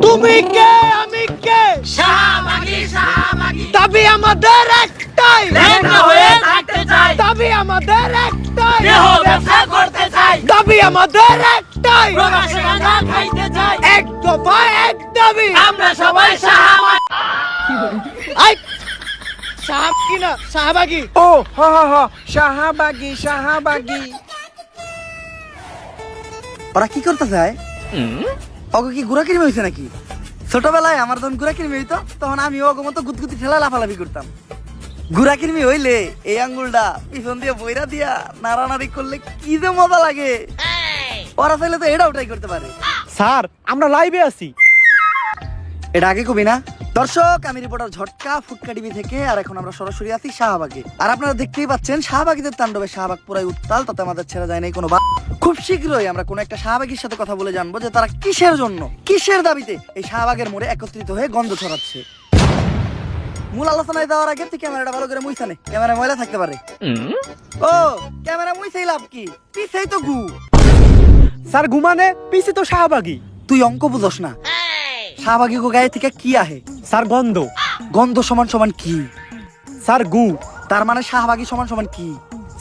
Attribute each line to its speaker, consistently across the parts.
Speaker 1: তুমি কে আমি কে
Speaker 2: শাহবাগী শাহবাগী
Speaker 1: দাবি আমাদের একটাই
Speaker 2: লেখা হয়ে থাকতে চাই
Speaker 1: দাবি আমাদের একটাই
Speaker 2: দেহ ব্যবসা করতে চাই
Speaker 1: দাবি আমাদের একটাই
Speaker 2: প্রকাশ্যে গাঁজা খাইতে চাই
Speaker 1: এক দফা এক দাবি
Speaker 2: আমরা সবাই শাহবাগী
Speaker 1: আই সাহাব কি না শাহবাগী
Speaker 3: ও হা হা হা শাহবাগী শাহবাগী।
Speaker 4: ওরা কি করতে চায়? ওকে কি গুড়া কিরমি হয়েছে নাকি? ছোটবেলায় আমার যখন গুড়া কিরমি হইতো তখন আমি ওকে মতো গুতগুতি ঠেলা লাফালাফি করতাম। গুড়া কিরমি হইলে এই আঙ্গুলটা পিছন দিয়ে বইরা দিয়া নাড়ানাড়ি করলে কি যে মজা লাগে। ওরা চাইলে তো এটাও ট্রাই করতে পারে।
Speaker 1: স্যার আমরা লাইভে আছি।
Speaker 4: এটা আগে কবি না? দর্শক, আমি রিপোর্টার ঝটকা ফুটকা টিভি থেকে। আর এখন আমরা সরাসরি আছি শাহবাগে। আর আপনারা দেখতেই পাচ্ছেন শাহবাগীদের তাণ্ডবে শাহবাগ পুরাই উত্তাল, তাতে আমাদের ছেড়ে যায় নাই কোনো খুব শীঘ্রই আমরা কোনো একটা শাহবাগীর সাথে কথা বলে জানবো যে তারা কিসের জন্য, কিসের দাবিতে এই শাহবাগের মোড়ে একত্রিত হয়ে গন্ধ ছড়াচ্ছে। মূল আলোচনায় যাওয়ার আগে তুই ক্যামেরাটা ভালো করে মুইছা নে, ক্যামেরা ময়লা থাকতে পারে। ও ক্যামেরা মুইছেই লাভ কি, পিছেই তো গু।
Speaker 1: স্যার ঘুমানে পিছে তো শাহবাগী।
Speaker 4: তুই অঙ্ক বুঝস না। শাহবাগী গো গায়ে থেকে কি আহে?
Speaker 1: স্যার গন্ধ।
Speaker 4: গন্ধ সমান সমান কি?
Speaker 1: স্যার গু।
Speaker 4: তার মানে শাহবাগী সমান সমান কি?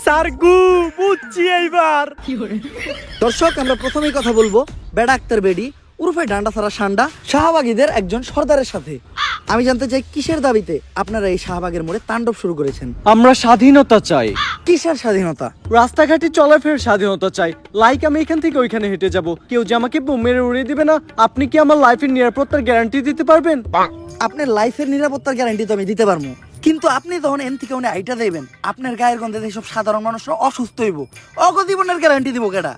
Speaker 1: স্যার গু বুঝছি এইবার।
Speaker 4: দর্শক, আমরা প্রথমেই কথা বলবো বেডা আক্তার বেডি উরফে ডান্ডা ছাড়া সান্ডা শাহবাগীদের একজন সর্দারের সাথে। আমি জানতে চাই কিসের দাবিতে আপনারা এই শাহবাগের মোড়ে তাণ্ডব শুরু করেছেন?
Speaker 1: আমরা স্বাধীনতা চাই।
Speaker 4: কিসের স্বাধীনতা?
Speaker 1: রাস্তাঘাটে চলাফেরার স্বাধীনতা চাই। লাইক আমি এখান থেকে ওইখানে হেঁটে যাব, কেউ যে আমাকে বোম মেরে উড়িয়ে দিবে না। আপনি কি আমার লাইফের নিরাপত্তার গ্যারান্টি দিতে পারবেন?
Speaker 4: আপনার লাইফের নিরাপত্তার গ্যারান্টি তো আমি দিতে পারবো, কিন্তু আপনি যখন এন থেকে উনি আইটা দেবেন, আপনার গায়ের গন্ধে এইসব সাধারণ মানুষরা অসুস্থ হইব, অগজীবনের গ্যারান্টি দিব কেডা?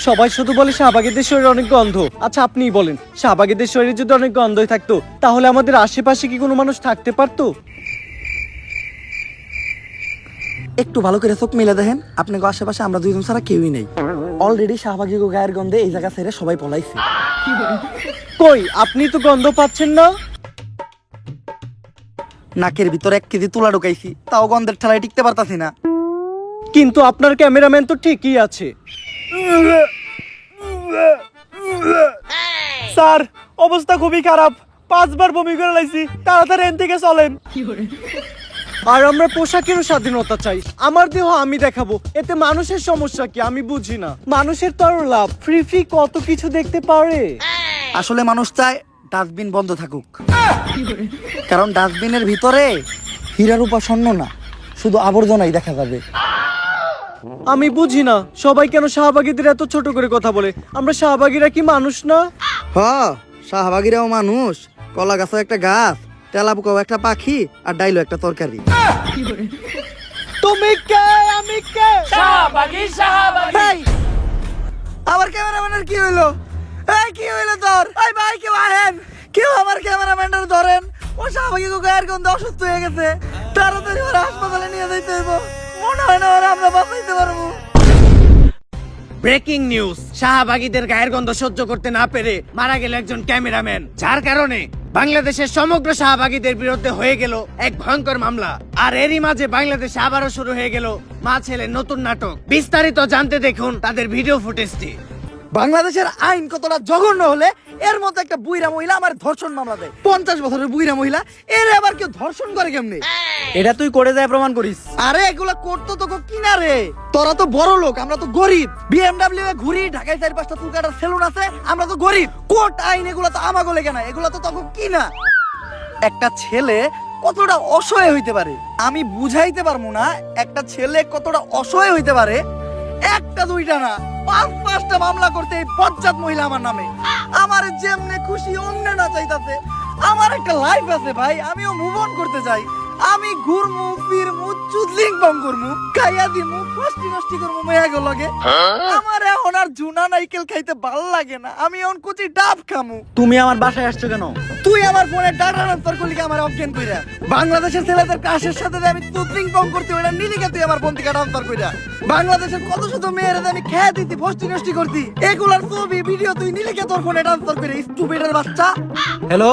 Speaker 1: সবাই শুধু বলে শাহবাগীদের শরীরে অনেক গন্ধ। আচ্ছা আপনিই বলেন, শাহবাগীদের শরীরে যদি অনেক গন্ধই থাকতো তাহলে আমাদের আশেপাশে কি কোনো মানুষ থাকতে পারতো?
Speaker 4: একটু ভালো করে চোখ মিলে দেখেন, আপনাকে আশেপাশে আমরা দুইজন ছাড়া কেউই নেই। অলরেডি শাহবাগী গায়ের গন্ধে এই জায়গা ছেড়ে সবাই পলাইছে।
Speaker 1: কই আপনি তো গন্ধ পাচ্ছেন না?
Speaker 4: নাকের ভিতর 1 কেজি তুলা ঢুকাইছি, তাও গন্ধের ঠেলায় টিকতে পারতাছি না।
Speaker 1: কিন্তু আপনার ক্যামেরাম্যান তো ঠিকই আছে। স্যার অবস্থা খুবই খারাপ, 5 বার বমি করে লাইছি, তাড়াতাড়ি এখান থেকে চলেন। আর আমরা পোশাকেরও স্বাধীনতা চাই। আমার দেহ আমি দেখাবো, এতে মানুষের সমস্যা কি আমি বুঝি না। মানুষের তো আরো লাভ, ফ্রি ফ্রি কত কিছু দেখতে পারে।
Speaker 4: আসলে মানুষ চায় ডাস্টবিন বন্ধ থাকুক, কারণ ডাস্টবিনের ভিতরে হীরার রূপা স্বর্ণ না, শুধু আবর্জনাই দেখা যাবে।
Speaker 1: আমি বুঝি না সবাই কেন শাহবাগীদের এত ছোট করে কথা বলে। আমরা শাহবাগীরা কি মানুষ না?
Speaker 4: হ্যাঁ, শাহবাগীরাও মানুষ। কলা গাছও একটা গাছ, তেলাপোকাও একটা পাখি, আর ডাইলো একটা তরকারি।
Speaker 1: তুমি কে আমি কে?
Speaker 2: শাহবাগী শাহবাগী
Speaker 4: এই, আমার ক্যামেরাম্যানের কি হইলো? এই কি হইলো তোর? এই ভাই কেউ আহেন, কেউ আমার ক্যামেরাম্যানটার ধরেন। ও শাহবাগী গায়ের গন্ধে অসুস্থ হয়ে গেছে, তাড়াতাড়ি ওরা হাসপাতালে নিয়ে যাইতে হইব। মনে হয় না ওরা আমরা বাঁচাইতে পারবো।
Speaker 1: ব্রেকিং নিউজ, শাহবাগীদের গায়ের গন্ধ সহ্য করতে না পেরে মারা গেল একজন ক্যামেরাম্যান, যার কারণে বাংলাদেশের সমগ্র শাহবাগীদের বিরুদ্ধে হয়ে গেল এক ভয়ঙ্কর মামলা। আর এরই মাঝে বাংলাদেশে আবারও শুরু হয়ে গেল মা ছেলের নতুন নাটক। বিস্তারিত জানতে দেখুন তাদের ভিডিও ফুটেজটি।
Speaker 4: বাংলাদেশের আইন কতটা জঘন্য হলে এর মতো একটা বুইরা মহিলা আমার ধর্ষণ মামলা দেয়। 50 বছরের বুইরা মহিলা, এর আবার কেউ ধর্ষণ করে কেমনে?
Speaker 1: এটা তুই করে যায় প্রমাণ করিস।
Speaker 4: আরে এগুলা করতো তো কিনা রে? তোরা তো বড় লোক, আমরা তো গরিব। বিএমডব্লিউ এ ঘুরি, ঢাকায় 4-5টা চুল কাটার সেলুন আছে, আমরা তো গরিব। কোর্ট আইন এগুলা তো আমাগো লেগে না, এগুলা তো তখন কিনা। একটা ছেলে কতটা অসহায় হইতে পারে আমি বুঝাইতে পারবো না। একটা ছেলে কতটা অসহায় হইতে পারে, একটা দুইটা না 5-5টা মামলা করতে এই বজ্জাত মহিলা আমার নামে। আমার যেমনে খুশি অন্য না চাইতাছে। আমার একটা লাইফ আছে ভাই, আমিও মুভ অন করতে চাই। আমি ঘুরমু ফিরমু চুদলিং বং করমু, খাইয়া দিমু, ফষ্টি নষ্টি করমু মেয়াগো লগে। আমার এখন আর জুনা নাইকেল খাইতে ভাল লাগে না, আমি এখন কুচি ডাব খামু।
Speaker 1: তুমি আমার বাসায় আসছো কেন?
Speaker 4: তুই আমার ফোনে ডাটা ট্রান্সফার করলি আমার অজ্ঞান কইরা। বাংলাদেশের ছেলেদের কাশের সাথে যে আমি চুদলিং বং করতে ওইটা নিলিকে তুই আমার ফোন থেকে ট্রান্সফার কইরা। বাংলাদেশের কত শত মেয়েরা আমি খেয়ে দিতি, ফষ্টি নষ্টি করতি, এগুলার ছবি ভিডিও তুই নিলিকে তোর ফোনে ট্রান্সফার করে, স্টুপিডের বাচ্চা।
Speaker 1: হ্যালো,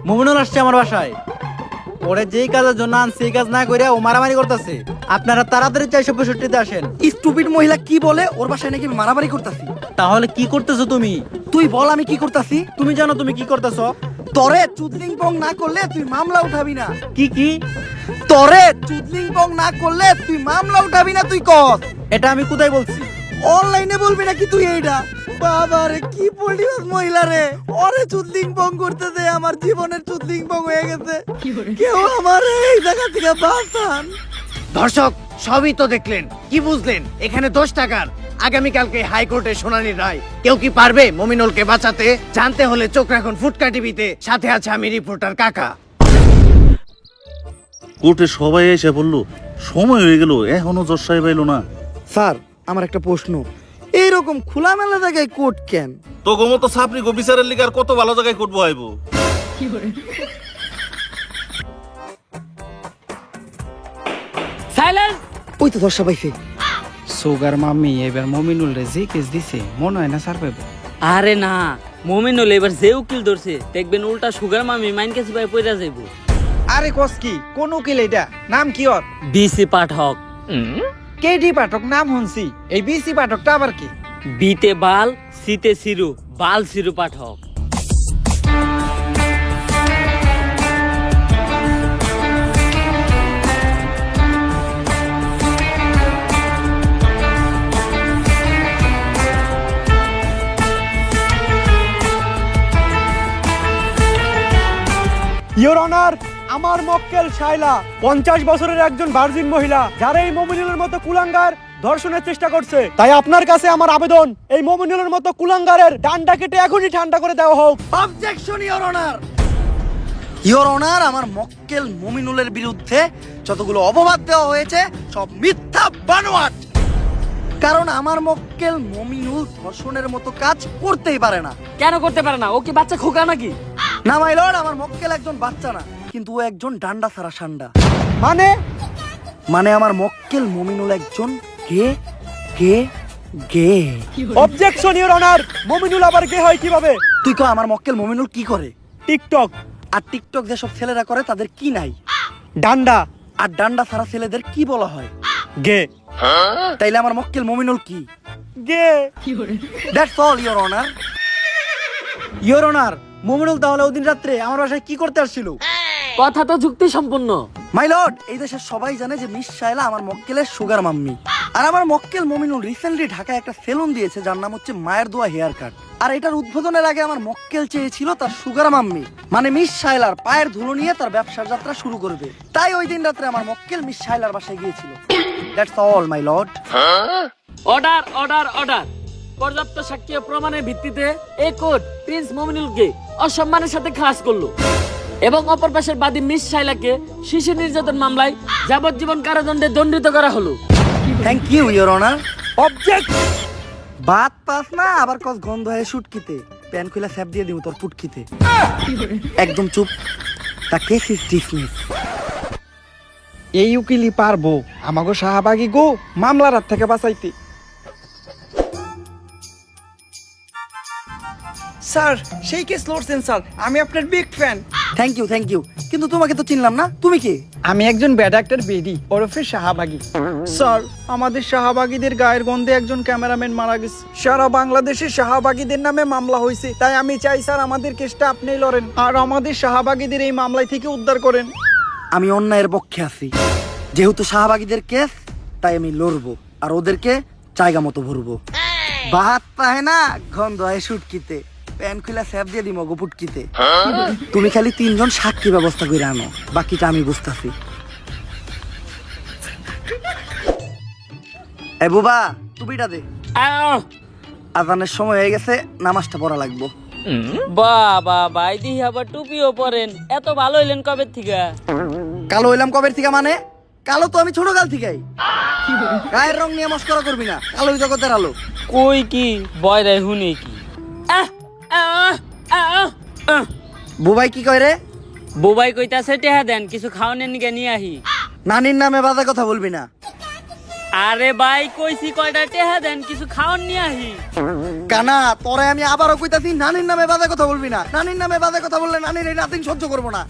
Speaker 1: মুমিনুল আসছে আমার বাসায়।
Speaker 5: ওরে যেই কাজের জন্য আনছে সেই কাজ না করে ও মারামারি করতেছে। আপনারা তাড়াতাড়ি 465-তে আসেন।
Speaker 4: স্টুপিড মহিলা কি বলে ওর বাসায় নাকি আমি মারামারি করতাছি?
Speaker 5: তাহলে কি করতেছো তুমি?
Speaker 4: তুই বল আমি কি করতাছি?
Speaker 5: তুমি জানো তুমি কি করতেছো?
Speaker 4: তরে চুদলিং পং না করলে তুই মামলা উঠাবি না।
Speaker 5: কি
Speaker 4: তরে চুদলিং পং না করলে তুই মামলা উঠাবি না, তুই কর।
Speaker 5: এটা আমি কোথায় বলছি?
Speaker 4: অনলাইনে বলবি নাকি তুই এইটা? বাবা রে কি পরিবাস মহিলা রে, ওরে চুদলিং পং করতে দে, আমার জীবনের চুদলিং পং হয়ে গেছে। কেউ আমার এই জায়গা থেকে বাঁচান।
Speaker 1: দর্শক সবই তো দেখলেন, কি বুঝলেন? এখানে 10 টাকার আগামীকালকে হাইকোর্টে শুনানির রায়। কেউ কি পারবে মমিনুলকে বাঁচাতে? জানতে হলে চোখ রাখুন ফুটকা টিভিতে। সাথে আছে আমি রিপোর্টার কাকা।
Speaker 6: কোর্টে সবাই এসে বললো সময় হয়ে গেল, এখনো জজ সাহেব এলো না।
Speaker 4: স্যার আমার একটা প্রশ্ন, এইরকম খোলামেলা জায়গায় কোর্ট কেন?
Speaker 6: তো গোমতো সাপনি গো বিচারের লিগার কত ভালো জায়গায় কোর্ট বহাইবো।
Speaker 2: সাইলেন্স।
Speaker 4: ওই তো দর্শা পাইছে।
Speaker 3: সুগার মাম্মি এবার মমিনুল রে যে কেস দিছে মনে হয় না স্যার পাইবো।
Speaker 2: আরে না, মমিনুল এবার যে উকিল ধরছে দেখবেন উল্টা সুগার মামি মাইন কাছে ভাই পয়রা যাইবো।
Speaker 3: আরে কস কি কোন উকিল এটা? নাম কি ওর?
Speaker 2: বিসি পাঠক।
Speaker 3: কেডি পাঠক নাম শুনছি, এই বিসি পাঠকটা আবার কি?
Speaker 2: বিতে বাল, সিতে সিরু, বাল সিরু পাঠক।
Speaker 7: ইওর অনার, আমার মক্কেল শাইলা 50 বছরের একজন ভার্জিন মহিলা, যারা এই মমিনুলের মতো কুলাঙ্গার ধর্ষণের চেষ্টা করছে। তাই আপনার কাছে আমার আবেদন, এই মমিনুলের মতো কুলাঙ্গারের ডান্ডা কেটে এখনই ঠান্ডা করে দেওয়া হোক।
Speaker 4: Objection your honour. Your honour, আমার মক্কেল মমিনুলের বিরুদ্ধে যতগুলো অপবাদ দেওয়া হয়েছে সব মিথ্যা বানোয়াট। কারণ আমার মক্কেল মমিনুল ধর্ষণের মতো কাজ করতেই পারে না।
Speaker 2: কেন করতে পারে না? ও কি বাচ্চা খোকা নাকি?
Speaker 4: না মাই লর্ড, আমার মক্কেল একজন বাচ্চা না, কিন্তু ও একজন ডান্ডা ছাড়া সান্ডা।
Speaker 7: মানে
Speaker 4: আমার মক্কেল মমিনুল একজন গে গে গে।
Speaker 7: অবজেকশন ইওর অনার, মমিনুল আবার কে হয় কিভাবে?
Speaker 4: তুই কো আমার মক্কেল মমিনুল কি করে?
Speaker 7: টিকটক
Speaker 4: আর টিকটক যেসব ছেলেরা করে তাদের কি নাই?
Speaker 7: ডান্ডা
Speaker 4: আর ডান্ডা ছাড়া ছেলেদের কি বলা হয়?
Speaker 7: গে
Speaker 4: তাইলে আমার মক্কেল মমিনুল কি?
Speaker 7: গে।
Speaker 4: That's all your honour.
Speaker 5: Your honour, Mominul তাহলে ওদিন রাত্রে আমার বাসায় কি করতে আসছিল?
Speaker 2: কথা তো যুক্তি সম্পূর্ণ।
Speaker 4: মাই লর্ড, এই দেশের সবাই জানে যে মিস শায়লা আমার মক্কেলের সুগার মাম্মি। আর আমার মক্কেল মমিনুল রিসেন্টলি ঢাকায় একটা সেলুন দিয়েছে যার নাম হচ্ছে মায়ের দোয়া হেয়ার কাট। আর এটার উদ্বোধনের আগে আমার মক্কেল চেয়েছিল তার সুগার মাম্মি মানে মিস শায়লার পায়ের ধুলো নিয়ে তার ব্যবসার যাত্রা শুরু করবে। তাই ওই দিন রাত্রে আমার মক্কেল মিস শায়লার বাসায় গিয়েছিল। That's all my lord.
Speaker 2: Order order order. পর্যাপ্ত সাক্ষ্য প্রমাণের ভিত্তিতে এই কোর্ট প্রিন্স মমিনুলকে অসম্মানের সাথে খালাস করলো এবং অপর পাশের বাদী মিস শাইলাকে শিশু নির্যাতন মামলায় যাবজ্জীবন কারাদণ্ডে দণ্ডিত করা হলো।
Speaker 4: Thank you your honour.
Speaker 7: Object.
Speaker 4: বাত পাস না আবার কস গন্ধ হয় শুটকিতে, প্যান খুলে স্যাপ দিয়ে দিব তোর পুটকিতে। একদম চুপ। তা কেস ইজ ডিসমিস।
Speaker 3: এই উকিলই পারবো আমাগো শাহবাগী গো মামলার হাত থেকে বাঁচাইতে। স্যার সেই কেস লড়ছেন স্যার, আমি আপনার বিগ ফ্যান।
Speaker 4: থ্যাংক ইউ, কিন্তু তোমাকে তো চিনলাম না, তুমি কি?
Speaker 3: আমি একজন ব্যাড অ্যাক্টর বেডি ওরফে শাহবাগী। স্যার আমাদের শাহবাগীদের গায়ের গন্ধে একজন ক্যামেরাম্যান মারা গেছে। সারা বাংলাদেশে শাহবাগীদের নামে মামলা হয়েছে, তাই আমি চাই স্যার আমাদের কেসটা আপনিই লড়েন আর আমাদের শাহবাগীদের এই মামলায় থেকে উদ্ধার করেন।
Speaker 4: আমি অন্যায়ের পক্ষে আছি, যেহেতু শাহবাগীদের কেস তাই আমি লড়বো আর ওদেরকে জায়গা মতো ভরবো। বাত পায় না গন্ধ হয় শুটকিতে, প্যান খুলে স্যাপ দিয়ে দিমো গো পুটকিতে। তুমি খালি 3 জন সাক্ষী ব্যবস্থা করে আনো, বাকিটা আমি বুঝতাছি। এ বুবা টুপিটা দে, আজানের সময় হয়ে গেছে, নামাজটা পড়া লাগবো।
Speaker 2: বাবা ভাই দিহি আবার টুপিও পরেন, এত ভালো হইলেন কবে থেকে?
Speaker 4: কালো হইলাম কবে থেকে? মানে কালো তো আমি ছোট কাল থেকেই। গায়ের রং নিয়ে মস্করা করবি না, কালোই জগতের আলো।
Speaker 2: কই কি বয় রে হুনি কি?
Speaker 4: বুবাই কি কয় রে?
Speaker 2: বুবাই কইতাছে টেহা দেন, কিছু খাওয়ানোর নিকে নিয়ে আহি।
Speaker 4: নানির নামে বাজে কথা বলবি না।
Speaker 2: আরে ভাই কইছি কয়টা টেহা দেন, কিছু খাওয়ান নিয়ে আহি।
Speaker 4: কানা তোরে আমি আবারও কইতাছি, নানির নামে বাজে কথা বলবি না। নানির নামে বাজে কথা বললে নানির এই নাতিন সহ্য করবো না।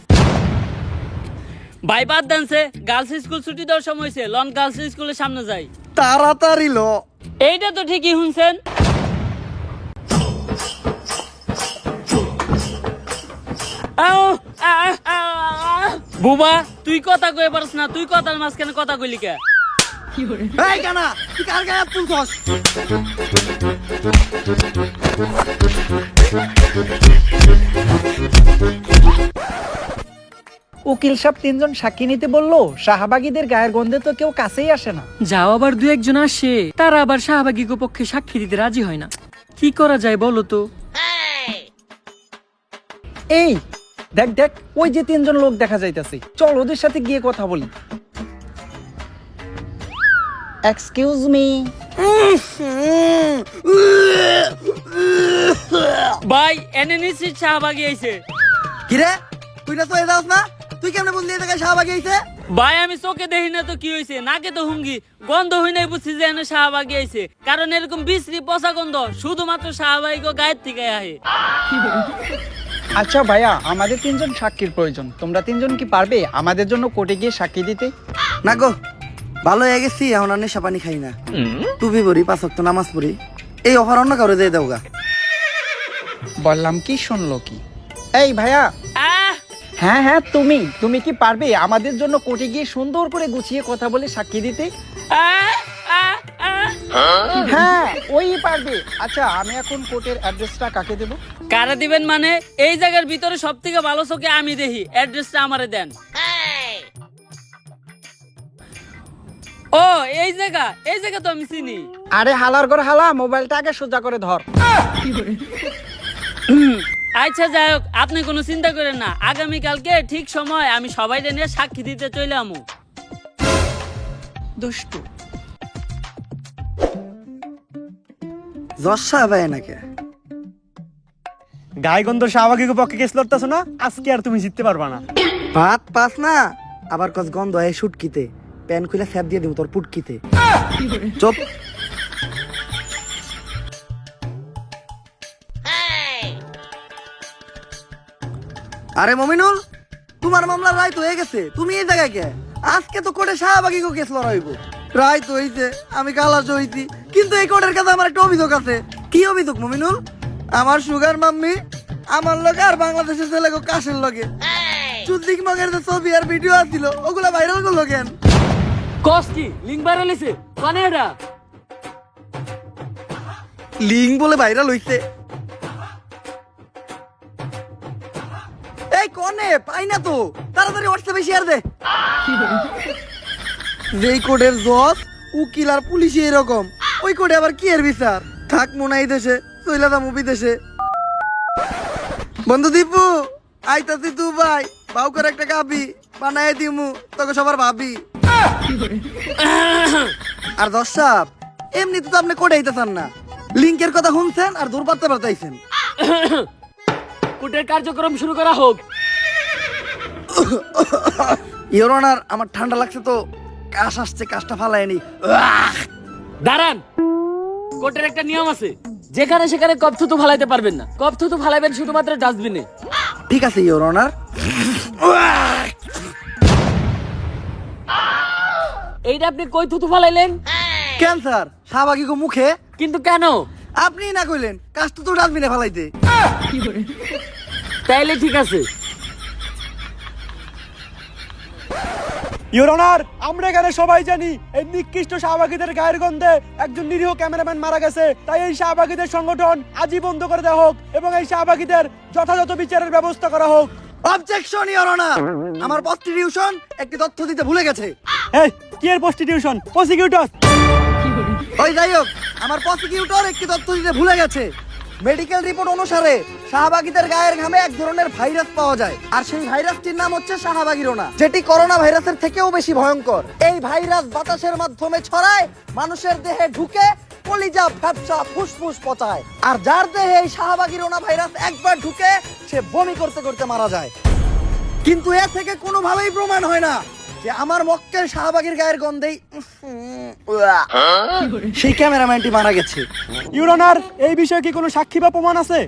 Speaker 2: ভাই বাদ দেনছে, গার্লস স্কুল ছুটি দেওয়ার সময় হয়েছে, লন গার্লস স্কুলের সামনে যাই।
Speaker 4: তাড়াতাড়ি লো।
Speaker 2: এইটা তো ঠিকই শুনছেন। বুবা তুই কথা কয়ে পারস না, তুই কথার মাঝখানে কথা কইলি কে?
Speaker 4: এই কানা, তুই কার গায়ে হাত তুলছস?
Speaker 3: উকিল সাহেব 3 জন সাক্ষী নিতে বললো, শাহবাগীদের গায়ের গন্ধে তো কেউ কাছেই আসে না।
Speaker 8: যাও আবার দু একজন আসে, তারা আবার শাহবাগী পক্ষে সাক্ষী দিতে রাজি হয় না। কি করা যায় বলো তো?
Speaker 3: এই দেখ দেখ, ওই যে 3 জন লোক দেখা যাইতাছে, চল ওদের সাথে গিয়ে কথা বলি। Excuse me.
Speaker 2: ভাই এনে নিশ্চিত শাহবাগী আইছে।
Speaker 4: কিরে, তুই না তো এ যাস না? তুই কেমনে বললি এই জায়গায় শাহবাগী আইছে?
Speaker 2: ভাই আমি চোখে দেখি না তো কি হয়েছে, নাকে তো হুঙ্গি, গন্ধ হই নাই বুঝছি যে এনে শাহবাগী আইছে। কারণ এরকম বিশ্রী পচা গন্ধ শুধুমাত্র শাহবাগী গায়ের থেকে আহে।
Speaker 3: আচ্ছা ভাইয়া, আমাদের 3 জন সাক্ষীর প্রয়োজন। তোমরা 3 জন কি পারবে আমাদের জন্য কোর্টে গিয়ে সাক্ষী দিতে?
Speaker 4: না গো, ভালো হয়ে গেছি, এখন আর নেশা পানি খাই না, টুপি পরি, 5 ওয়াক্ত নামাজ পড়ি। এই অফার অন্য কাউরে দিয়ে দেওগা।
Speaker 3: বললাম কি, শুনলো কি? এই ভাইয়া।
Speaker 2: আহ
Speaker 3: হ্যাঁ হ্যাঁ, তুমি কি পারবে আমাদের জন্য কোর্টে গিয়ে সুন্দর করে গুছিয়ে কথা বলে সাক্ষী দিতে?
Speaker 2: আহ আহ আহ
Speaker 3: হ্যাঁ, ওই পারবে। আচ্ছা, আমি এখন কোর্টের অ্যাড্রেসটা কাকে দেব?
Speaker 2: কারা দিবেন মানে? এই জায়গার ভিতরে সব থেকে ভালো চোখে আমি দেখি, অ্যাড্রেসটা আমারে দেন। ও এই জায়গা তো আমি চিনি।
Speaker 3: আরে হালার ঘর হালা, মোবাইলটা আগে সোজা করে ধর।
Speaker 2: আচ্ছা যাই হোক, আপনি কোনো চিন্তা করেন না, আগামীকালকে ঠিক সময় আমি সবাই নিয়ে সাক্ষী দিতে চলে আমু।
Speaker 3: দুষ্টু।
Speaker 4: জশা ভাই নাকি?
Speaker 7: গায়গন্ধ শাহবাগীর পক্ষে কেস লড়তেছো না, আজকে আর তুমি জিততে পারবা না।
Speaker 4: ভাত পাস না, আবার কস গন্ধ হয় শুটকিতে, প্যান খুলে ফ্যাপ দিয়ে দিব তোর পুটকিতে। চুপ। আরে মমিনুল, তোমার মামলা রায় তো হয়ে গেছে, তুমি এই জায়গায় কে? আজকে তো কোর্টে শাহবাগী কেস লড়াইব। রায় তো হইছে, আমি কালাস হইছি, কিন্তু এই কোর্টের কাছে আমার একটা অভিযোগ আছে। কি অভিযোগ মমিনুল? আমার সুগার মাম্মি আমার লগে আর বাংলাদেশের ছেলে কাশের লগে চুদ্দিক মগের যে ছবি আর ভিডিও আসছিল, ওগুলা ভাইরাল করলো কেন?
Speaker 2: কস কি লিঙ্ক ভাইরাল হইছে? মানে এটা
Speaker 4: লিঙ্ক বলে ভাইরাল হইছে? এই কোনে পাই না তো, তাড়াতাড়ি হোয়াটসঅ্যাপে শেয়ার দে। যেই কোডের জজ, উকিল আর পুলিশ এরকম, ওই কোডে আবার কি এর বিচার? থাক মনে এই দেশে, চইলা যাবো বিদেশে। বন্ধু দীপু, আইতাছি দুবাই, বাউ করে একটা কাবি বানায় দিমু, তোকে সবার ভাবি। আর দর্শক, এমনি তো আপনি কোডে আইতেছেন না, লিঙ্কের কথা শুনছেন আর দূর পারতে পারতাইছেন।
Speaker 2: কোর্টের কার্যক্রম শুরু করা হোক।
Speaker 4: ইওর অনার, আমার ঠান্ডা লাগছে তো, কাশ আসছে, কাশটা ফালায়নি।
Speaker 2: দাঁড়ান, কোর্টের একটা নিয়ম আছে, যেখানে সেখানে কপ থুতু ফালাইতে পারবেন না, কপ থুতু ফালাইবেন শুধুমাত্র ডাস্টবিনে।
Speaker 4: ঠিক আছে ইওর অনার।
Speaker 2: এইটা আপনি কই থুতু ফালাইলেন?
Speaker 4: ক্যান্সার শাহবাগী গো মুখে।
Speaker 2: কিন্তু কেন?
Speaker 4: আপনি না কইলেন কাশটা তো ডাস্টবিনে ফালাইতে।
Speaker 2: তাইলে ঠিক আছে।
Speaker 7: ইওর অনার, আমরা এখানে সবাই জানি এই নিকৃষ্ট শাহবাগীদের গায়ের গন্ধে একজন নিরীহ ক্যামেরাম্যান মারা গেছে। তাই এই শাহবাগীদের সংগঠন আজই বন্ধ করে দেওয়া হোক এবং এই শাহবাগীদের যথাযথ বিচারের ব্যবস্থা করা হোক।
Speaker 4: অবজেকশন ইওর অনার, আমার প্রস্টিটিউশন একটি তথ্য দিতে ভুলে গেছে।
Speaker 7: এই কি এর প্রস্টিটিউশন? প্রসিকিউটর।
Speaker 4: ওই যাই হোক, আমার প্রসিকিউটর একটি তথ্য দিতে ভুলে গেছে। মেডিকেল রিপোর্ট অনুসারে শাহবাগীদের গায়ের ঘামে এক ধরনের ভাইরাস পাওয়া যায়, আর সেই ভাইরাসটির নাম হচ্ছে শাহবাগীরোনা, যেটি করোনা ভাইরাসের থেকেও বেশি ভয়ঙ্কর। এই ভাইরাস বাতাসের মাধ্যমে ছড়ায়, মানুষের দেহে ঢুকে কলিজা, ফ্যাপসা, ফুসফুস পচায়, আর যার দেহে এই শাহবাগীরোনা ভাইরাস একবার ঢুকে সে বমি করতে করতে মারা যায়। কিন্তু এ থেকে কোনোভাবেই প্রমাণ হয় না যে আমার মক্কেল শাহবাগীর গায়ের গন্ধেই সেই ক্যামেরাম্যানটি মারা গেছে।
Speaker 7: ইওর অনার, এই বিষয়ে কি কোনো সাক্ষী বা প্রমাণ আছে?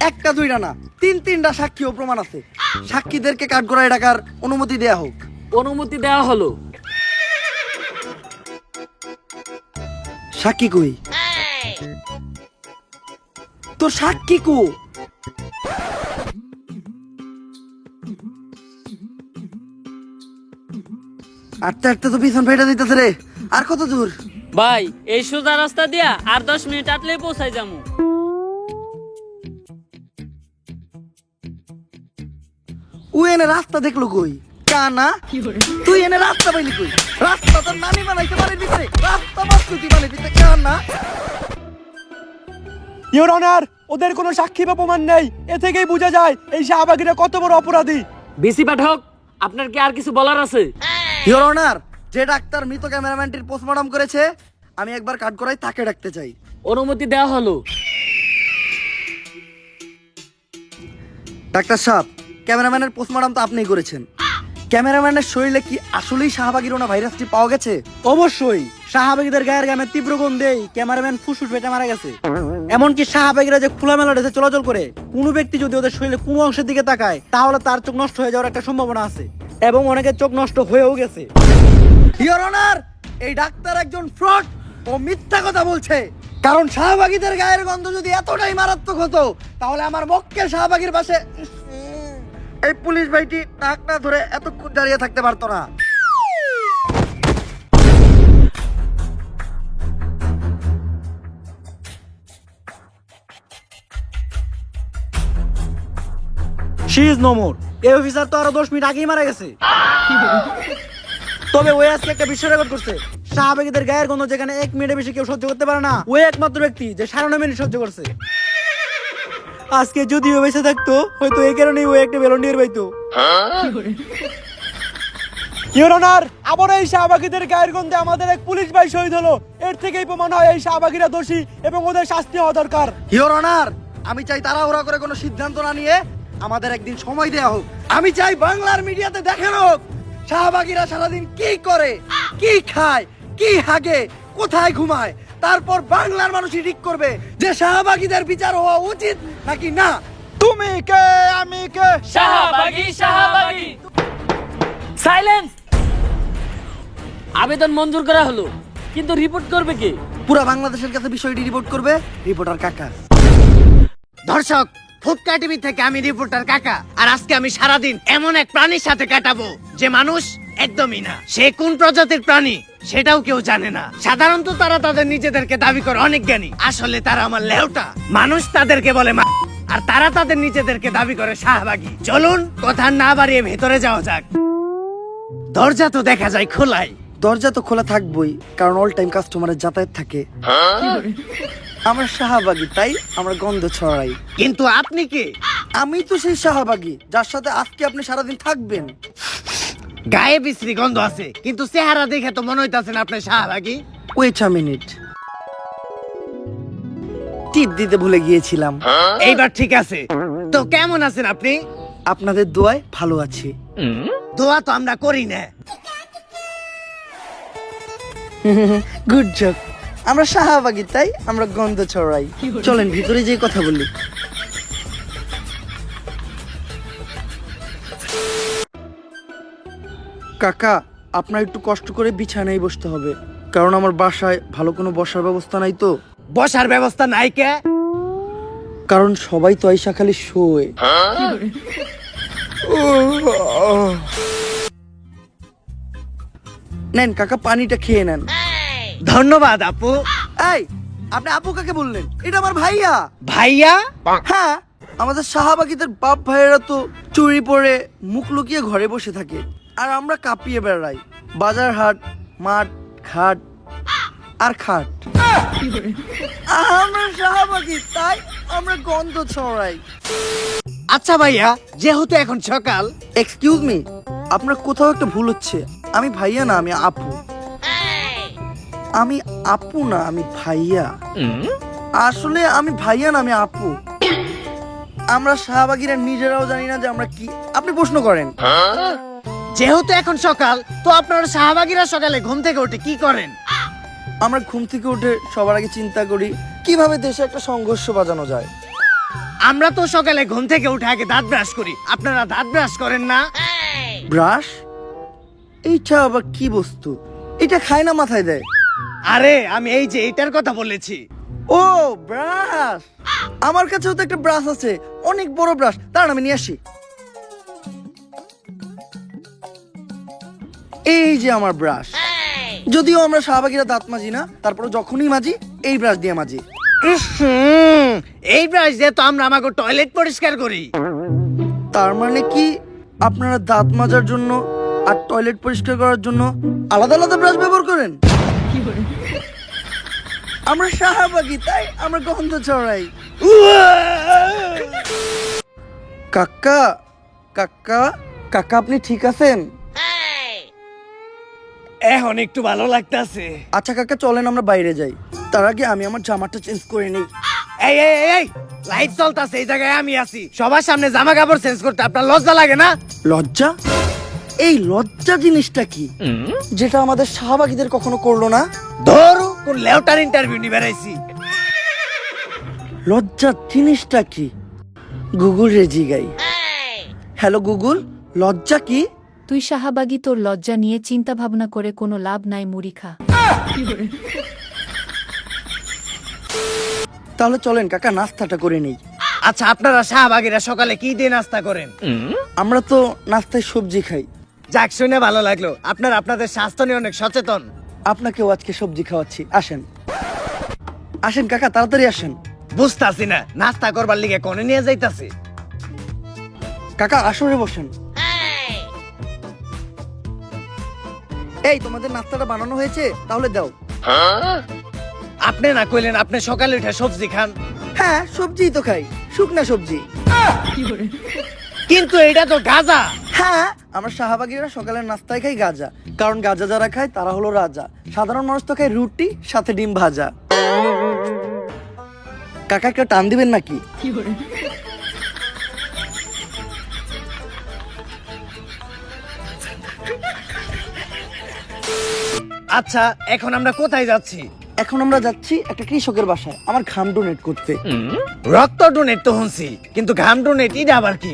Speaker 4: একটা দুইটা না, 3টা সাক্ষী ও প্রমাণ আছে। সাক্ষীদেরকে কাঠগড়ায় ডাকার অনুমতি দেয়া হোক।
Speaker 2: অনুমতি দেওয়া হলো।
Speaker 4: সাক্ষী কই? তোর সাক্ষী কো? আটটা আটটা তো পিছন ফেটে দিতেছে রে। আর কত দূর?
Speaker 9: ভাই এই সোজা রাস্তা দিয়া আর 10 মিনিট আটলেই পৌঁছাই যামু।
Speaker 4: ও এনে রাস্তা দেখলো কই? কানা তুই এনে রাস্তা পাইলি কই? রাস্তা তোর নানি বানাইতে পারে দিতে, রাস্তা বাস্তুতি বানাই দিতে কানা।
Speaker 7: ইওর অনার, ওদের কোনো সাক্ষী বা প্রমাণ নেই। এ থেকেই বোঝা যায় এই শাহবাগীরা কত বড় অপরাধী।
Speaker 2: বিসি পাঠক, আপনার কি আর কিছু বলার আছে?
Speaker 4: ইওর অনার, যে ডাক্তার মৃত ক্যামেরাম্যানটির পোস্টমর্টম করেছে, আমি একবার কাট করাই তাকে ডাকতে চাই।
Speaker 2: অনুমতি দেওয়া হলো।
Speaker 4: ডাক্তার সাহেব, ক্যামেরাম্যানের পোস্টমর্টম তো আপনিই করেছেন। ক্যামেরাম্যানের শরীরে কি আসলেই শাহবাগীরোনা ভাইরাসটি পাওয়া গেছে?
Speaker 5: অবশ্যই শাহবাগীদের গায়ের গামে তীব্র গন্ধেই ক্যামেরাম্যান ফুসফুস ফেটে মারা গেছে। এমনকি শাহবাগীরা যে খোলামেলা দেশে চলাচল করে, কোনো ব্যক্তি যদি ওদের শরীরে কোনো অংশের দিকে তাকায় তাহলে তার চোখ নষ্ট হয়ে যাওয়ার একটা সম্ভাবনা আছে, এবং অনেকের চোখ নষ্ট হয়েও গেছে।
Speaker 4: ইওর অনার, এই ডাক্তার একজন ফ্রড ও মিথ্যা কথা বলছে। কারণ শাহবাগীদের গায়ের গন্ধ যদি এতটাই মারাত্মক হতো, তাহলে আমার মক্কেল শাহবাগীর পাশে এই পুলিশ ভাইটি নাক না ধরে এতক্ষণ দাঁড়িয়ে থাকতে পারতো না।
Speaker 5: She is no more. এই অফিসার তো আরো 10 মিনিট আগেই মারা গেছে। তবে ওই আজকে একটা বিশ্ব রেকর্ড করছে। শাহবাগীদের গায়ের গন্ধ যেখানে 1 মিনিটের বেশি কেউ সহ্য করতে পারে না, ওই একমাত্র ব্যক্তি যে 9.5 মিনিট সহ্য করছে। আজকে যদি ও বেঁচে থাকতো, হয়তো এই কারণেই ও একটা ভলেন্টিয়ার পাইতো।
Speaker 7: ইওর অনার, আবার এই শাহবাগীদের গায়ের গন্ধে আমাদের এক পুলিশ ভাই শহীদ হলো। এর থেকেই প্রমাণ হয় এই শাহবাগীরা দোষী এবং ওদের শাস্তি হওয়া দরকার।
Speaker 4: ইওর অনার, আমি চাই তাড়াহুড়া করে কোনো সিদ্ধান্ত না নিয়ে আমাদের একদিন সময় দেওয়া হোক। আমি চাই বাংলার মিডিয়াতে দেখানো হোক শাহবাগীরা সারাদিন কি করে, কি খায়, কি হাগে, কোথায় ঘুমায়। তারপর বাংলার মানুষই ঠিক করবে যে শাহবাগীদের বিচার হওয়া উচিত নাকি না।
Speaker 3: তুমি কে, আমি কে?
Speaker 2: শাহবাগী, শাহবাগী। সাইলেন্স। আবেদন মঞ্জুর করা হলো, কিন্তু রিপোর্ট করবে কে?
Speaker 4: পুরা বাংলাদেশের কাছে বিষয়টি রিপোর্ট করবে রিপোর্টার কাকা।
Speaker 1: দর্শক, ফুটকা টিভি থেকে আমি রিপোর্টার কাকা। আর আজকে আমি সারাদিন এমন এক প্রাণীর সাথে কাটাবো যে মানুষ একদমই না। সে কোন প্রজাতির প্রাণী সেটাও কেউ জানে না। সাধারণত তারা তাদের নিজেদেরকে দাবি করে অনেক জ্ঞানী, আসলে তারা আমার লেউটা। মানুষ তাদেরকে বলে আর তারা তাদের নিজেদেরকে দাবি করে শাহবাগী। চলুন কথা না বাড়িয়ে ভেতরে যাওয়া যাক। দরজা তো দেখা যায় খোলাই।
Speaker 4: দরজা তো খোলা থাকবই, কারণ অল টাইম কাস্টমারের যাতায়াত থাকে। আমরা শাহবাগী, তাই আমরা গন্ধ ছড়াই।
Speaker 1: কিন্তু আপনি কি?
Speaker 4: আমি তো সেই শাহবাগী যার সাথে আজকে আপনি সারাদিন থাকবেন।
Speaker 1: গায়ে বিশ্রী গন্ধ আছে, কিন্তু চেহারা দেখে তো মনে হইতাছেন আপনি শাহবাগী।
Speaker 4: ওয়েট আ মিনিট, টিপ দিতে ভুলে গিয়েছিলাম।
Speaker 1: এইবার ঠিক আছে। তো কেমন আছেন আপনি?
Speaker 4: আপনাদের দোয়ায় ভালো আছি।
Speaker 1: দোয়া তো আমরা করি না।
Speaker 4: Good job. আমরা শাহবাগী, তাই আমরা গন্ধ ছড়াই। চলেন ভিতরে যেয়ে কথা বলি। কাকা, আপনার একটু কষ্ট করে বিছানায় বসতে হবে, কারণ আমার বাসায় ভালো কোনো বসার ব্যবস্থা নাই তো।
Speaker 1: বসার ব্যবস্থা নাই কে?
Speaker 4: কারণ সবাই তো আইসা খালি শোয়। নেন কাকা, পানিটা খেয়ে নেন।
Speaker 1: ধন্যবাদ আপু।
Speaker 4: এই, আপনি আপু কাকে বললেন? এটা আমার ভাইয়া।
Speaker 1: ভাইয়া?
Speaker 4: হ্যাঁ, আমাদের শাহবাগীদের বাপ ভাইয়েরা তো চুরি পরে মুখ লুকিয়ে ঘরে বসে থাকে, আর আমরা কাঁপিয়ে বেড়াই বাজার হাট, মাঠ, ঘাট আর খাট। আমরা শাহবাগী, তাই আমরা গন্ধ ছড়াই।
Speaker 1: আচ্ছা ভাইয়া, যেহেতু এখন সকাল।
Speaker 4: এক্সকিউজ মি, আপনার কোথাও একটা ভুল হচ্ছে। আমি ভাইয়া না, আমি আপু। আমি আপু না, আমি ভাইয়া। আসলে আমি ভাইয়া না, আমি আপু। আমরা শাহবাগীরা নিজেরাও জানি না যে আমরা কি। আপনি প্রশ্ন করেন।
Speaker 1: যেহেতু এখন সকাল, তো আপনারা শাহবাগীরা সকালে ঘুম থেকে উঠে কি করেন?
Speaker 4: আমরা ঘুম থেকে উঠে সবার আগে চিন্তা করি কিভাবে দেশে একটা সংঘর্ষ বাজানো যায়।
Speaker 1: আমরা তো সকালে ঘুম থেকে উঠে আগে দাঁত ব্রাশ করি। আপনারা দাঁত ব্রাশ করেন না?
Speaker 4: ব্রাশ? এইটা আবার কি বস্তু? এটা খায় না মাথায় দেয়?
Speaker 1: আরে আমি এই যে এইটার কথা বলেছি।
Speaker 4: ও ব্রাশ, আমার কাছেও তো একটা ব্রাশ আছে, অনেক বড় ব্রাশ, দাঁড়ান আমি নিয়ে আসি। এই যে আমার ব্রাশ। যদিও আমরা শাহবাগীরা দাঁত মাজি না, তারপরে যখনই মাজি এই ব্রাশ দিয়ে মাজি।
Speaker 1: এই ব্রাশ দিয়ে তো আমরা আমাকে টয়লেট পরিষ্কার করি।
Speaker 4: তার মানে কি আপনারা দাঁত মাজার জন্য আর টয়লেট পরিষ্কার করার জন্য আলাদা আলাদা ব্রাশ ব্যবহার করেন? আমরা শাহবাগী তাই আমরা গন্ধ ছড়াই। কাকা কাকা কাকা, আপনি ঠিক আছেন?
Speaker 1: এখন একটু ভালো লাগতাছে।
Speaker 4: আচ্ছা কাকা, চলেন আমরা বাইরে যাই। তার আগে আমি আমার জামাটা চেঞ্জ করে নিই।
Speaker 1: এই এই এই, এই লাইট চলতাছে, এই জায়গায় আমি আছি। সবার সামনে জামা কাপড় চেঞ্জ করতে আপনার লজ্জা লাগে না?
Speaker 4: লজ্জা? এই লজ্জা জিনিসটা কি, যেটা আমাদের শাহবাগীদের কখনো করলো না?
Speaker 1: ধরু কোন লেউটার ইন্টারভিউ নিয়ে বেড়াইছি।
Speaker 4: লজ্জা জিনিসটা কি? গুগল রে জিগাই। হ্যালো গুগল, লজ্জা কি?
Speaker 10: তুই শাহবাগী, তোর লজ্জা নিয়ে চিন্তা ভাবনা করে কোনো লাভ নাই, মুড়ি খা।
Speaker 4: তাহলে চলেন কাকা নাস্তাটা করে নেই।
Speaker 1: আচ্ছা, আপনারা শাহবাগীরা সকালে কি দিয়ে নাস্তা করেন?
Speaker 4: আমরা তো নাস্তায় সবজি খাই।
Speaker 1: যাক, শুনে ভালো লাগলো। আপনারা আপনাদের স্বাস্থ্য নিয়ে অনেক সচেতন।
Speaker 4: আপনাকেও আজকে সবজি খাওয়াচ্ছি, আসেন আসেন কাকা, তাড়াতাড়ি আসেন।
Speaker 1: বুঝতাছি না নাস্তা করবার লিগে কোনে নিয়ে যাইতাছি।
Speaker 4: কাকা আসরে বসেন। এই তোমাদের নাস্তাটা বানানো হয়েছে, তাহলে দাও।
Speaker 1: আপনি না কইলেন আপনি সকালে উঠে সবজি খান?
Speaker 4: হ্যাঁ সবজিই তো খাই, শুকনা সবজি।
Speaker 1: কিন্তু এটা তো গাজা।
Speaker 4: হ্যাঁ, আমরা শাহবাগীরা সকালের নাস্তায় খাই গাজা, কারণ গাজা যারা খায় তারা হলো রাজা। সাধারণ মানুষ তো খায় রুটি সাথে ডিম ভাজা। কাকা একটা টান দিবেন নাকি?
Speaker 1: আচ্ছা, এখন আমরা কোথায় যাচ্ছি?
Speaker 4: এখন আমরা যাচ্ছি একটা কৃষকের বাসায় আমার ঘাম ডোনেট করতে।
Speaker 1: রক্ত ডোনেট তো শুনছি, কিন্তু ঘাম ডোনেট এটা আবার কি?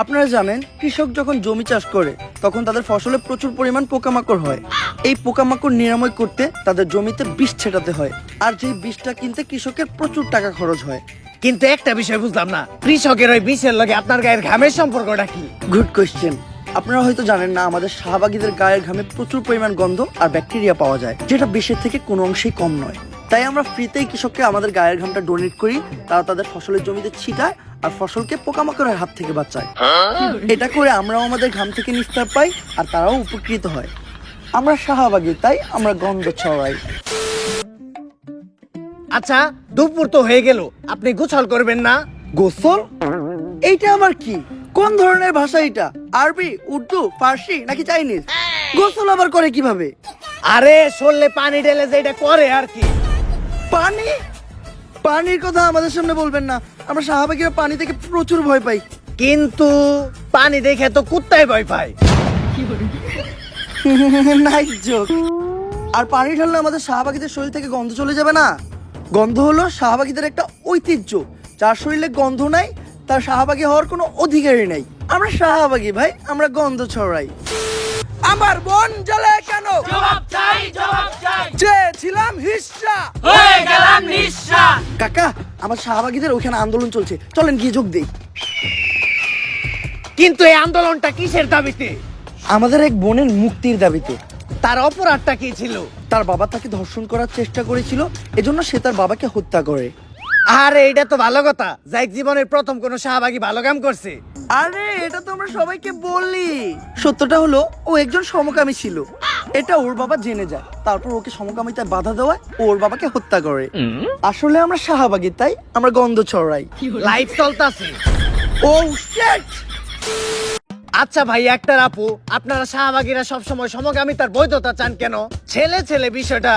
Speaker 4: আপনারা জানেন, কৃষক যখন জমি চাষ করে তখন তাদের ফসলে প্রচুর পরিমাণ পোকামাকড় হয়। এই পোকামাকড় নিরাময় করতে তাদের জমিতে বিষ ছেটাতে হয়, আর যেই বিষটা কিনতে কৃষকের প্রচুর টাকা খরচ হয়।
Speaker 1: কিন্তু একটা বিষয় বুঝলাম না, কৃষকের ওই বিষের লগে আপনার গায়ের ঘামের সম্পর্কটা কি?
Speaker 4: Good question. আপনারা হয়তো জানেন না, আমাদের শাহবাগীদের গায়ের ঘামে প্রচুর পরিমাণ গন্ধ আর ব্যাকটেরিয়া পাওয়া যায়, যেটা বিষের থেকে কোনো অংশেই কম নয়। তাই আমরা ফ্রিতেই কৃষককে আমাদের গায়ের ঘামটা ডোনেট করি, তারা তাদের ফসলের জমিতে ছিটায় আর ফসলকে পোকামাকড়ের হাত থেকে বাঁচায়। এটা করে আমরাও আমাদের ঘাম থেকে নিস্তার পাই আর তারাও উপকৃত হয়। আমরা শাহবাগী তাই আমরা গন্ধ ছড়াই।
Speaker 1: আচ্ছা, দুপুর তো হয়ে গেল, আপনি গোসল করবেন না?
Speaker 4: গোসল? এইটা আবার কি? কোন ধরনের ভাষা এটা? আরবি, উর্দু, ফার্সি নাকি চাইনিজ? গোসল আবার করে কিভাবে?
Speaker 1: আরে শরীরে পানি ঢেলে যে এটা করে আর কি।
Speaker 4: পানি? পানির কথা আমাদের সামনে বলবেন না, আমরা শাহবাগীরা পানি থেকে প্রচুর ভয় পাই।
Speaker 1: কিন্তু পানি দেখে তো কুত্তায় ভয় পায়।
Speaker 4: Nice joke. আর পানি ঢাললে আমাদের শাহবাগীদের শরীর থেকে গন্ধ চলে যাবে না? গন্ধ হলো শাহবাগীদের একটা ঐতিহ্য। যার শরীরে গন্ধ নাই তার শাহবাগী হওয়ার কোনো অধিকারই নাই। আমরা শাহবাগী ভাই, আমরা গন্ধ ছড়াই। আমার মন জ্বলে কেন?
Speaker 2: জবাব চাই, জবাব চাই।
Speaker 4: চেয়েছিলাম হিস্সা,
Speaker 2: হয়ে গেলাম নিঃস্বা।
Speaker 4: কাকা আমার শাহবাগীদের ওখানে আন্দোলন চলছে, চলেন গিয়ে যোগ দেই।
Speaker 1: কিন্তু এই আন্দোলনটা কিসের দাবিতে?
Speaker 4: আমাদের এক বোনের মুক্তির দাবিতে।
Speaker 1: তার অপরাধটা কি ছিল?
Speaker 4: তার বাবা তাকে ধর্ষণ করার চেষ্টা করেছিল, এজন্য সে তার বাবাকে হত্যা করে।
Speaker 1: আরে এটা তো ভালো কথা, যাই জীবনের প্রথম কোন শাহবাগী ভালো কাম করছে।
Speaker 4: আরে এটা তো আমরা সবাইকে বললি। সত্যটা হলো ও একজন সমকামী ছিল, এটা ওর বাবা জেনে যায়, তারপর ওকে সমকামিতায় বাধা দেওয়ায় ওর বাবাকে হত্যা করে। আসলে আমরা শাহবাগী তাই আমরা গন্ধ ছড়াই।
Speaker 1: লাইফ চলতাছে।
Speaker 4: ও শিট।
Speaker 1: আচ্ছা ভাই, একটা আপু, আপনারা শাহবাগীরা সবসময় সমকামিতার বৈধতা চান কেন? ছেলে ছেলে বিষয়টা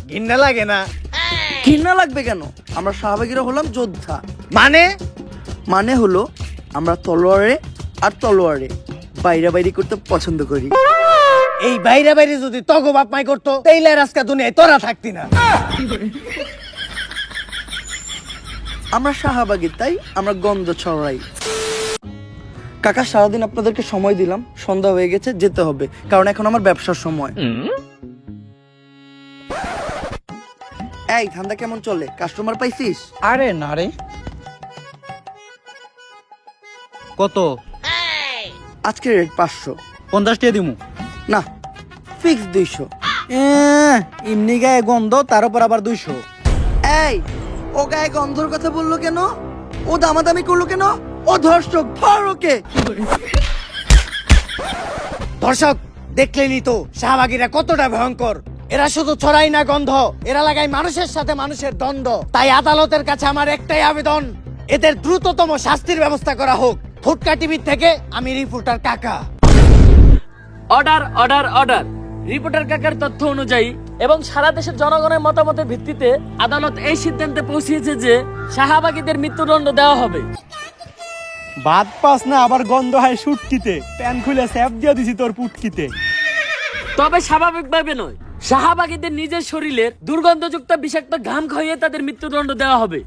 Speaker 1: ঘৃণা লাগে না?
Speaker 4: ঘৃণা লাগবে কেন? আমরা শাহবাগীরা হলাম যোদ্ধা।
Speaker 1: মানে
Speaker 4: হলো আমরা তলোয়ারে আর তলোয়ারে বাইরে করতে পছন্দ করি।
Speaker 1: এই বাইরে বাইরে যদি তগো বাপ মাই করতো, তাইলে আর আজকে দুনিয়ায় তোরা থাকতি না।
Speaker 4: আমরা শাহবাগী তাই আমরা গন্ধ ছড়াই। কাকা সারাদিন আপনাদেরকে সময় দিলাম, সন্ধ্যা হয়ে গেছে, যেতে হবে, কারণ এখন আমার ব্যবসার সময়। এই ধান্দা কেমন চলে? কাস্টমার পাইছিস?
Speaker 3: আরে না রে।
Speaker 5: কত?
Speaker 4: আজকে রেট 500।
Speaker 5: 50 টাকা দিমু।
Speaker 4: না, ফিক্স 200।
Speaker 5: এমনি গায়ে গন্ধ, তার উপর আবার 200।
Speaker 4: এই, ও গায়ে গন্ধর কথা বললো কেন? ও দামাদামি করলো কেন? ও ধর্ষক, ধর ওকে।
Speaker 1: দর্শক দেখলেনই তো শাহবাগীরা কতটা ভয়ঙ্কর। এরা শুধু ছড়াই না গন্ধ, এরা লাগায় মানুষের সাথে মানুষের দ্বন্দ্ব। তাই আদালতের কাছে আমার একটাই আবেদন, এদের দ্রুততম শাস্তির ব্যবস্থা করা হোক। ফুটকা টিভি থেকে আমি রিপোর্টার কাকা।
Speaker 2: Order order order. রিপোর্টার কাকার তথ্য অনুযায়ী এবং সারা দেশের জনগণের মতামতের ভিত্তিতে আদালত এই সিদ্ধান্তে পৌঁছেছে যে শাহবাগীদের মৃত্যুদণ্ড দেওয়া হবে।
Speaker 7: ভাত পাস না, আবার গন্ধ হয় সুটকিতে। প্যান খুলে স্যাপ দিয়ে দিছি তোর পুটকিতে।
Speaker 2: তবে স্বাভাবিকভাবে নয়, শাহবাগীদের নিজের শরীরের দুর্গন্ধযুক্ত বিষাক্ত ঘাম খাইয়ে তাদের মৃত্যুদণ্ড দেওয়া হবে।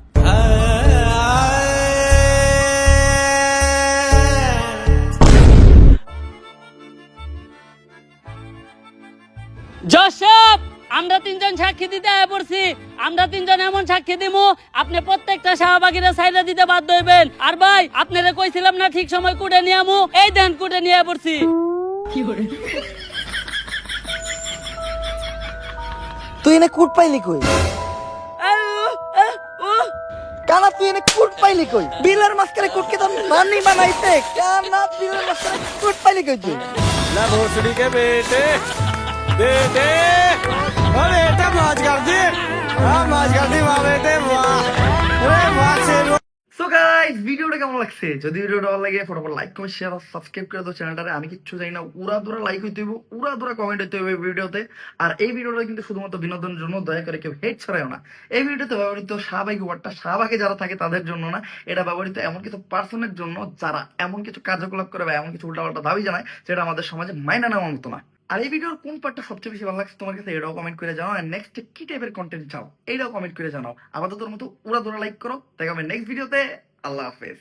Speaker 9: জশব, আমরা 3 জন সাক্ষী দিতে আয় পড়ছি। আমরা 3 জন এমন সাক্ষী দিমু, আপনি প্রত্যেকটা শাহবাগীরা সাইডা দিতে বাধ্য হইবেন। আর ভাই, আপনারে কইছিলাম না ঠিক সময় কুটে নিয়ে আমু, এই দেন কুটে নিয়ে পড়ছি।
Speaker 4: তুই এনে কুট পাইলি কই? কানা তুই এনে কুট পাইলি কই? বিলের মাঝখানে কুটকে তো নানি বানাইছে। কানা বিলের মাঝখানে কুট পাইলি কই তুই? সো গাইস, ভিডিওটা কেমন লাগছে? যদি ভিডিওটা ভালো লাগে ফটোফট লাইক কমেন্ট শেয়ার আর সাবস্ক্রাইব করে দাও চ্যানেলটারে। আমি কিচ্ছু জানি না, উড়া দুরা লাইক হইতে হইব, উড়া দুরা কমেন্ট হইতে হইবে ভিডিওতে। আর এই ভিডিওটা কিন্তু শুধুমাত্র বিনোদনের জন্য, দয়া করে কেউ হেট ছড়ায়ও না। এই ভিডিওতে ব্যবহৃত শাহবাগী ওয়ার্ডটা শাহবাগে যারা থাকে তাদের জন্য না, এটা ব্যবহৃত এমন কিছু পার্সনের জন্য যারা এমন কিছু কার্যকলাপ করে বা এমন কিছু উল্টাপাল্টা দাবি জানায় যেটা আমাদের সমাজে মাইনা নেওয়ার মতো না। আর এই ভিডিওর কোন পার্টটা সবচেয়ে বেশি ভালো লাগছে তোমার কাছে, এটাও কমেন্ট করে জানাও। আর নেক্সট কি টাইপের কন্টেন্ট চাও, এইটাও কমেন্ট করে জানাও। আপাতত মতো উড়া দুরা লাইক করো। দেখা হবে নেক্সট ভিডিওতে। আল্লাহ হাফেজ।